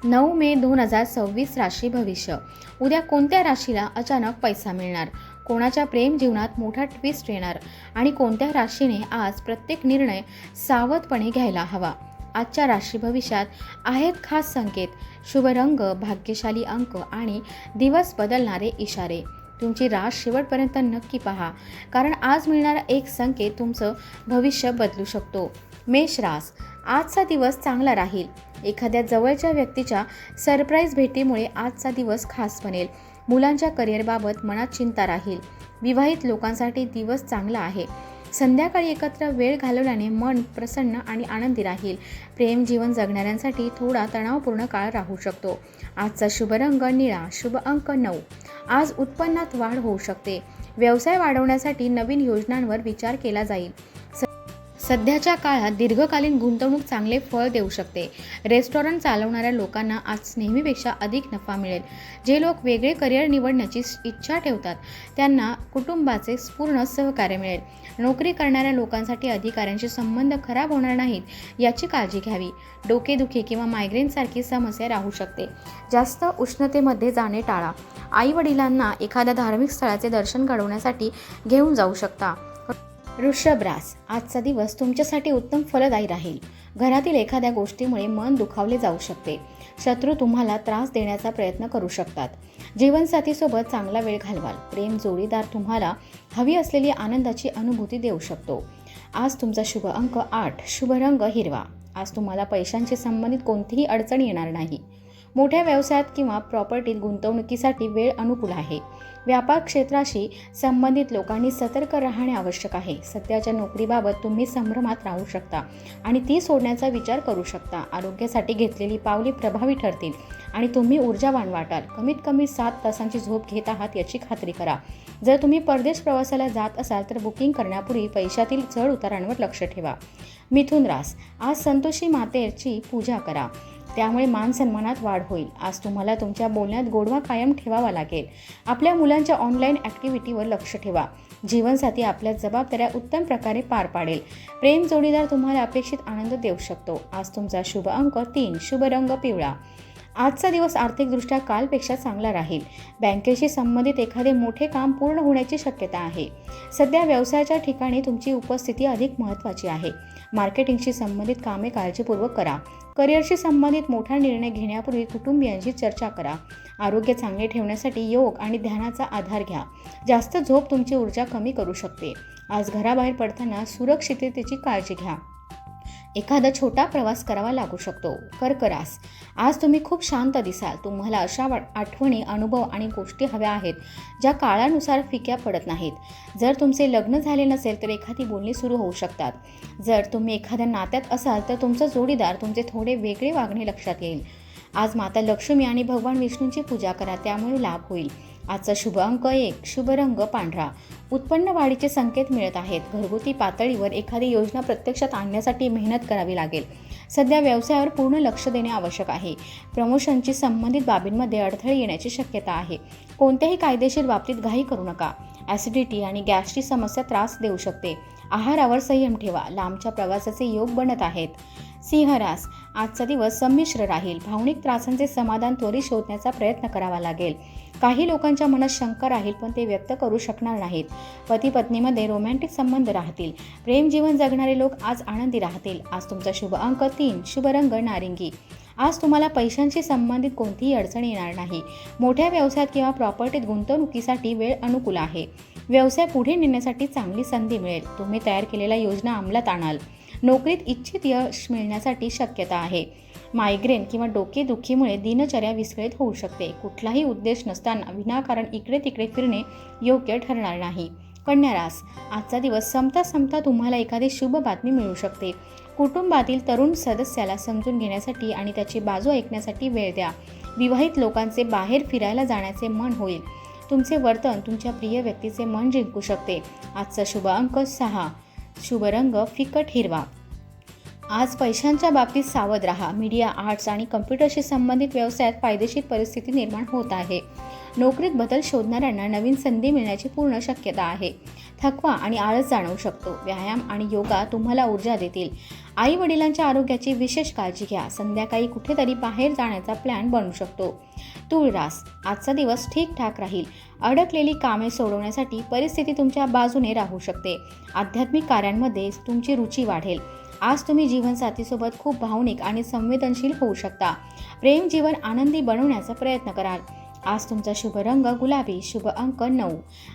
9 मे 2026 राशी भविष्य. उद्या कोणत्या राशीला अचानक पैसा मिळणार, कोणाच्या प्रेम जीवनात मोठा ट्विस्ट येणार आणि कोणत्या राशीने आज प्रत्येक निर्णय सावधपणे घ्यायला हवा. आजच्या राशी भविष्यात आहेत खास संकेत, शुभ रंग, भाग्यशाली अंक आणि दिवस बदलणारे इशारे. तुमची रास शेवटपर्यंत नक्की पहा, कारण आज मिळणारा एक संकेत तुमचं भविष्य बदलू शकतो. मेष रास. आजचा दिवस चांगला राहील. एखाद्या जवळच्या व्यक्तीच्या सरप्राईज भेटीमुळे आजचा दिवस खास बनेल. मुलांच्या करिअरबाबत मनात चिंता राहील. विवाहित लोकांसाठी दिवस चांगला आहे. संध्याकाळी एकत्र वेळ घालवल्याने मन प्रसन्न आणि आनंदी राहील. प्रेम जीवन जगणाऱ्यांसाठी थोडा तणावपूर्ण काळ राहू शकतो. आजचा शुभ रंग निळा, शुभ अंक 9. आज उत्पन्नात वाढ होऊ शकते. व्यवसाय वाढवण्यासाठी नवीन योजनांवर विचार केला जाईल. सध्याच्या काळात दीर्घकालीन गुंतवणूक चांगले फळ देऊ शकते. रेस्टॉरंट चालवणाऱ्या लोकांना आज नेहमीपेक्षा अधिक नफा मिळेल. जे लोक वेगळे करिअर निवडण्याची इच्छा ठेवतात त्यांना कुटुंबाचे पूर्ण सहकार्य मिळेल. नोकरी करणाऱ्या लोकांसाठी अधिकाऱ्यांशी संबंध खराब होणार नाहीत याची काळजी घ्यावी. डोकेदुखी किंवा मायग्रेनसारखी समस्या राहू शकते. जास्त उष्णतेमध्ये जाणे टाळा. आई वडिलांना एखाद्या धार्मिक स्थळाचे दर्शन घडवण्यासाठी घेऊन जाऊ शकता. वृषभ रास. आजचा दिवस तुमच्यासाठी उत्तम फलदायी राहील. घरातील एखाद्या गोष्टीमुळे मन दुखावले जाऊ शकते. शत्रू तुम्हाला त्रास देण्याचा प्रयत्न करू शकतात. जीवनसाथीसोबत चांगला वेळ घालवाल. प्रेम जोडीदार तुम्हाला हवी असलेली आनंदाची अनुभूती देऊ शकतो. आज तुमचा शुभ अंक 8, शुभ रंग हिरवा. आज तुम्हाला पैशांशी संबंधित कोणतीही अडचण येणार नाही. मोठ्या व्यवसायात किंवा प्रॉपर्टीत गुंतवणुकीसाठी वेळ अनुकूल आहे. व्यापार क्षेत्राशी संबंधित लोकांनी सतर्क राहणे आवश्यक आहे. सध्याच्या नोकरीबाबत तुम्ही संभ्रमात राहू शकता आणि ती सोडण्याचा विचार करू शकता. आरोग्यासाठी घेतलेली पावले प्रभावी ठरतील आणि तुम्ही ऊर्जावान वाटाल. कमीत कमी 7 तासांची झोप घेत आहात याची खात्री करा. जर तुम्ही परदेश प्रवासाला जात असाल तर बुकिंग करण्यापूर्वी पैशातील चढ उतारांवर लक्ष ठेवा. मिथुन रास. आज संतोषी मातेची पूजा करा, त्यामुळे मान सन्मानात वाढ होईल. आज तुम्हाला तुमच्या बोलण्यात गोडवा कायम ठेवावा लागेल. आपल्या मुलांच्या ऑनलाईन ॲक्टिव्हिटीवर लक्ष ठेवा. जीवनसाथी आपल्या जबाबदाऱ्या उत्तम प्रकारे पार पाडेल. प्रेम जोडीदार तुम्हाला अपेक्षित आनंद देऊ शकतो. आज तुमचा शुभ अंक 3, शुभ रंग पिवळा. आजचा दिवस आर्थिकदृष्ट्या कालपेक्षा चांगला राहील. बँकेशी संबंधित एखादे मोठे काम पूर्ण होण्याची शक्यता आहे. सध्या व्यवसायाच्या ठिकाणी तुमची उपस्थिती अधिक महत्त्वाची आहे. मार्केटिंगशी संबंधित कामे काळजीपूर्वक करा. करिअरशी संबंधित मोठा निर्णय घेण्यापूर्वी कुटुंबियांशी चर्चा करा. आरोग्य चांगले ठेवण्यासाठी योग आणि ध्यानाचा आधार घ्या. जास्त झोप तुमची ऊर्जा कमी करू शकते. आज घराबाहेर पडताना सुरक्षिततेची काळजी घ्या. एखादा छोटा प्रवास करावा लागू शकतो. कर्क रास. आज तुम्ही खूप शांत दिसाल. तुम्हाला अशा आठवणी, अनुभव आणि गोष्टी हव्या आहेत ज्या काळानुसार फिक्या पडत नाहीत. जर तुमचे लग्न झाले नसेल तर एखादी बोलणी सुरू होऊ शकतात. जर तुम्ही एखाद्या नात्यात असाल तर तुमचा जोडीदार तुमचे थोडे वेगळे वागणे लक्षात येईल. आज माता लक्ष्मी आणि भगवान विष्णूंची पूजा करा, त्यामुळे लाभ होईल. आजचा शुभ अंक 1, शुभ रंग पांढरा. उत्पन्न वाढीचे संकेत मिळत आहेत. घरगुती पातळीवर एखादी योजना प्रत्यक्षात आणण्यासाठी मेहनत करावी लागेल. सध्या व्यवसायावर पूर्ण लक्ष देणे आवश्यक आहे. प्रमोशनची संबंधित बाबींमध्ये अडथळे येण्याची शक्यता आहे. कोणत्याही कायदेशीर बाबतीत घाई करू नका. ॲसिडिटी आणि गॅसची समस्या त्रास देऊ शकते. आहारावर संयम ठेवा. लांबच्या प्रवासाचे योग बनत आहेत. सिंह रास. आजचा दिवस संमिश्र राहील. भावनिक त्रासांचे समाधान त्वरित शोधण्याचा प्रयत्न करावा लागेल. काही लोकांच्या मनात शंका राहील पण ते व्यक्त करू शकणार नाहीत. पती पत्नीमध्ये रोमॅन्टिक संबंध राहतील. प्रेम जीवन जगणारे लोक आज आनंदी राहतील. आज तुमचा शुभ अंक 3, शुभ रंग नारिंगी. आज तुम्हाला पैशांशी संबंधित कोणतीही अडचण येणार नाही. मोठ्या व्यवसायात किंवा प्रॉपर्टीत गुंतवणुकीसाठी वेळ अनुकूल आहे. व्यवसाय पुढे नेण्यासाठी चांगली संधी मिळेल. तुम्ही तयार केलेल्या योजना अंमलात आणाल. नोकरीत इच्छित यश मिळण्यासाठी शक्यता आहे. मायग्रेन किंवा डोकेदुखीमुळे दिनचर्या विस्कळीत होऊ शकते. कुठलाही उद्देश नसताना विनाकारण इकडे तिकडे फिरणे योग्य ठरणार नाही. कन्या रास. आजचा दिवस संपता तुम्हाला एखादी शुभ बातमी मिळू शकते. कुटुंबातील तरुण सदस्याला समजून घेण्यासाठी आणि त्याची बाजू ऐकण्यासाठी वेळ द्या. विवाहित लोकांचे बाहेर फिरायला जाण्याचे मन होईल. तुमचे वर्तन तुमच्या प्रिय व्यक्तीचे मन जिंकू शकते. आजचा शुभ अंक 6, शुभ रंग फिकट हिरवा. आज पैशांच्या बाबतीत सावध राहा. मीडिया, आर्ट्स आणि कम्प्युटरशी संबंधित व्यवसायात फायदेशीर परिस्थिती निर्माण होत आहे. नोकरीत बदल शोधणाऱ्यांना नवीन संधी मिळण्याची पूर्ण शक्यता आहे. थकवा आणि आळस जाणवू शकतो. व्यायाम आणि योगा तुम्हाला ऊर्जा देतील. आई वडिलांच्या आरोग्याची विशेष काळजी घ्या. संध्याकाळी कुठेतरी बाहेर जाण्याचा प्लॅन बनू शकतो. तुळ रास, आजचा दिवस ठीकठाक राहील. अडकलेली कामे सोडवण्यासाठी परिस्थिती तुमच्या बाजूने राहू शकते. आध्यात्मिक कार्यांमध्ये तुमची रुची वाढेल. आज तुम्ही जीवनसाथीसोबत खूप भावनिक आणि संवेदनशील होऊ शकता. प्रेम जीवन आनंदी बनवण्याचा प्रयत्न कराल. आज तुमचा शुभ रंग गुलाबी, शुभ अंक 9.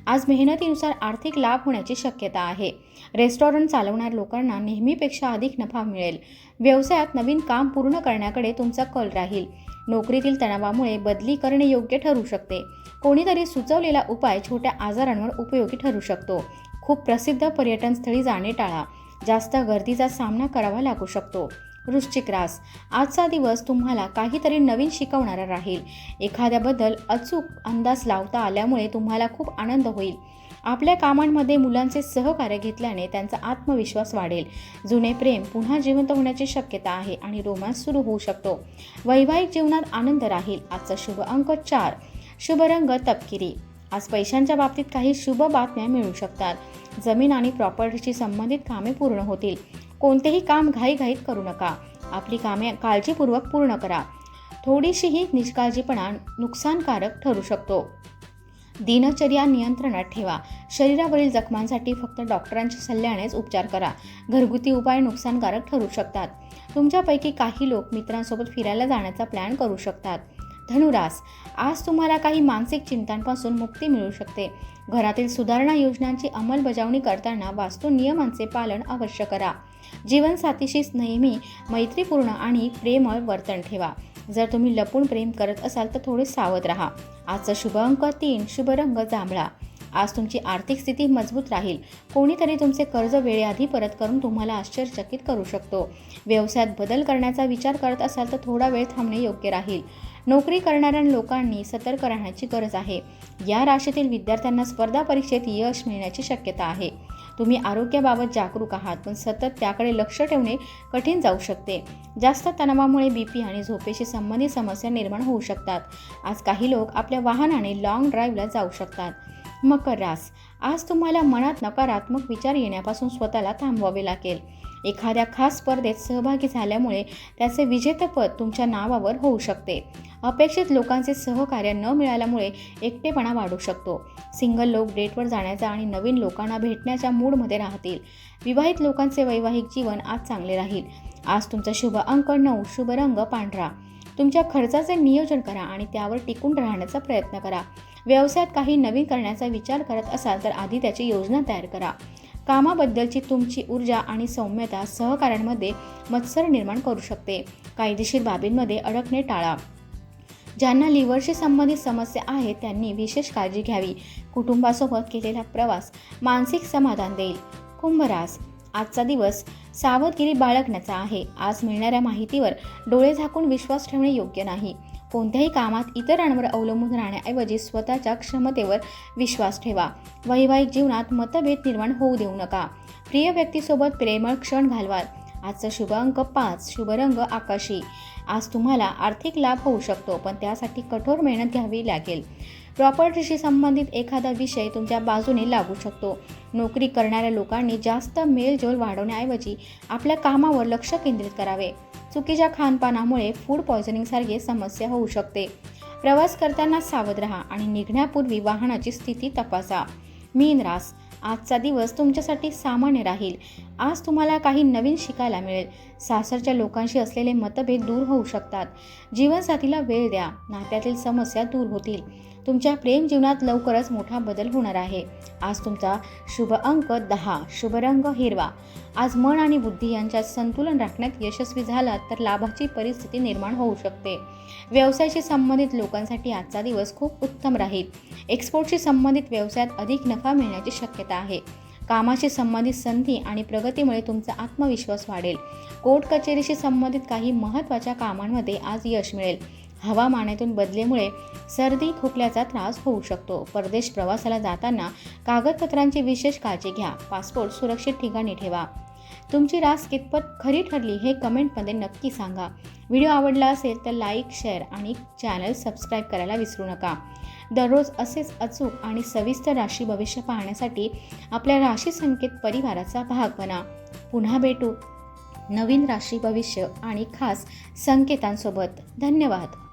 आज मेहनतीनुसार आर्थिक लाभ होण्याची शक्यता आहे. रेस्टॉरंट चालवणाऱ्या लोकांना नेहमीपेक्षा अधिक नफा मिळेल. व्यवसायात नवीन काम पूर्ण करण्याकडे तुमचा कल राहील. नोकरीतील तणावामुळे बदली करणे योग्य ठरू शकते. कोणीतरी सुचवलेला उपाय छोट्या आजारांवर उपयोगी ठरू शकतो. खूप प्रसिद्ध पर्यटन स्थळी जाणे टाळा. जास्त गर्दीचा सामना करावा लागू शकतो. वृश्चिक रास, आजचा दिवस तुम्हाला काहीतरी नवीन शिकवणारा राहील. एखाद्याबद्दल अचूक अंदाज लावता आल्यामुळे तुम्हाला खूप आनंद होईल. आपल्या कामांमध्ये मुलांचे सहकार्य घेतल्याने त्यांचा आत्मविश्वास वाढेल. जुने प्रेम पुन्हा जिवंत होण्याची शक्यता आहे आणि रोमांस सुरू होऊ शकतो. वैवाहिक जीवनात आनंद राहील. आजचा शुभ अंक 4, शुभ रंग तपकिरी. आज पैशांच्या बाबतीत काही शुभ बातम्या मिळू शकतात. जमीन आणि प्रॉपर्टीशी संबंधित कामे पूर्ण होतील. कोणतेही काम घाईघाईत करू नका. आपली कामे काळजीपूर्वक पूर्ण करा. थोडीशीही निष्काळजीपणा नुकसानकारक ठरू शकतो. दिनचर्या नियंत्रणात ठेवा. शरीरावरील जखमांसाठी फक्त डॉक्टरांच्या सल्ल्यानेच उपचार करा. घरगुती उपाय नुकसानकारक ठरू शकतात. तुमच्यापैकी काही लोक मित्रांसोबत फिरायला जाण्याचा प्लॅन करू शकतात. धनुरास, आज तुम्हाला काही मानसिक चिंतांपासून मुक्ती मिळू शकते. घरातील सुधारणा योजनांची अंमलबजावणी करताना वास्तू नियमांचे पालन अवश्य करा. जीवनसाथीशी नेहमी मैत्रीपूर्ण आणि प्रेमळ वर्तन ठेवा. जर तुम्ही लपून प्रेम करत असाल तर थोडे सावध राहा. आजचा शुभ अंक 3, शुभ रंग जांभळा. आज तुमची आर्थिक स्थिती मजबूत राहील. कोणीतरी तुमचे कर्ज वेळेआधी परत करून तुम्हाला आश्चर्यचकित करू शकतो. व्यवसायात बदल करण्याचा विचार करत असाल तर थोडा वेळ थांबणे योग्य राहील. नोकरी करणाऱ्या लोकांनी सतर्क राहण्याची गरज आहे. या राशीतील विद्यार्थ्यांना स्पर्धा परीक्षेत यश मिळण्याची शक्यता आहे. तुम्ही आरोग्याबाबत जागरूक आहात, पण सतत त्याकडे लक्ष ठेवणे कठीण जाऊ शकते. जास्त तणावामुळे BP आणि झोपेशी संबंधित समस्या निर्माण होऊ शकतात. आज काही लोक आपल्या वाहनाने लॉंग ड्राईव्हला जाऊ शकतात. मकर रास, आज तुम्हाला मनात नकारात्मक विचार येण्यापासून स्वतःला थांबवावे लागेल. एखाद्या खास स्पर्धेत सहभागी झाल्यामुळे त्याचे विजेतेपद तुमच्या नावावर होऊ शकते. अपेक्षित लोकांचे सहकार्य न मिळाल्यामुळे एकटेपणा वाढू शकतो. सिंगल लोक डेटवर जाण्याचा आणि नवीन लोकांना भेटण्याच्या मूडमध्ये राहतील. विवाहित लोकांचे वैवाहिक जीवन आज चांगले राहील. आज तुमचा शुभ अंक 9, शुभ रंग पांढरा. तुमच्या खर्चाचे नियोजन करा आणि त्यावर टिकून राहण्याचा प्रयत्न करा. व्यवसायात काही नवीन करण्याचा विचार करत असाल तर आधी त्याची योजना तयार करा. कामाबद्दलची तुमची ऊर्जा आणि सौम्यता सहकाऱ्यांमध्ये मत्सर निर्माण करू शकते. कायदेशीर बाबींमध्ये अडकणे टाळा. ज्यांना लिव्हरशी संबंधित समस्या आहेत त्यांनी विशेष काळजी घ्यावी. कुटुंबासोबत केलेला प्रवास मानसिक समाधान देईल. कुंभ रास, आजचा दिवस सावधगिरी बाळगण्याचा आहे. आज मिळणाऱ्या माहितीवर डोळे झाकून विश्वास ठेवणे योग्य नाही. कोणत्याही कामात इतरांवर अवलंबून राहण्याऐवजी स्वतःच्या क्षमतेवर विश्वास ठेवा. वैवाहिक जीवनात मतभेद निर्माण होऊ देऊ नका. प्रिय व्यक्तीसोबत प्रेमळ क्षण घालवा. आजचा शुभ अंक 5, शुभ रंग आकाशी. आज तुम्हाला आर्थिक लाभ होऊ शकतो, पण त्यासाठी कठोर मेहनत घ्यावी लागेल. प्रॉपर्टीशी संबंधित एखादा विषय तुमच्या बाजूने लागू शकतो. नोकरी करणाऱ्या लोकांनी जास्त मेलजोल वाढवण्याऐवजी आपल्या कामावर लक्ष केंद्रित करावे. चुकीच्या खानपानामुळे फूड पॉयझनिंगसारखी समस्या होऊ शकते. प्रवास करताना सावध राहा आणि निघण्यापूर्वी वाहनाची स्थिती तपासा. मीन रास, आजचा दिवस तुमच्यासाठी सामान्य राहील. आज तुम्हाला काही नवीन शिकायला मिळेल. सासरच्या लोकांशी असलेले मतभेद दूर होऊ शकतात. जीवनसाथीला वेळ द्या. नात्यातील समस्या दूर होतील. तुमच्या प्रेम जीवनात लवकरच मोठा बदल होणार आहे. आज तुमचा शुभ अंक 10, शुभ रंग हिरवा. आज मन आणि बुद्धी यांच्यात संतुलन राखण्यात यशस्वी झालात तर लाभाची परिस्थिती निर्माण होऊ शकते. व्यवसायाशी संबंधित लोकांसाठी आजचा दिवस खूप उत्तम राहील. एक्सपोर्टशी संबंधित व्यवसायात अधिक नफा मिळण्याची शक्यता आहे. कामाशी संबंधित संधी आणि प्रगतीमुळे तुमचा आत्मविश्वास वाढेल. कोर्ट कचेरीशी संबंधित काही महत्त्वाच्या कामांमध्ये आज यश मिळेल. हवामानातून बदलेमुळे सर्दी खोकल्याचा त्रास होऊ शकतो. परदेश प्रवासाला जाताना कागदपत्रांची विशेष काळजी घ्या. पासपोर्ट सुरक्षित ठिकाणी ठेवा. तुमची रास कितपत खरी ठरली हे कमेंटमध्ये नक्की सांगा. व्हिडिओ आवडला असेल तर लाईक, शेअर आणि चॅनल सबस्क्राईब करायला विसरू नका. दररोज असेच अचूक आणि सविस्तर राशी भविष्य पाहण्यासाठी आपल्या राशी संकेत परिवाराचा भाग बना. पुन्हा भेटू नवीन राशी भविष्य आणि खास संकेतांसोबत. धन्यवाद.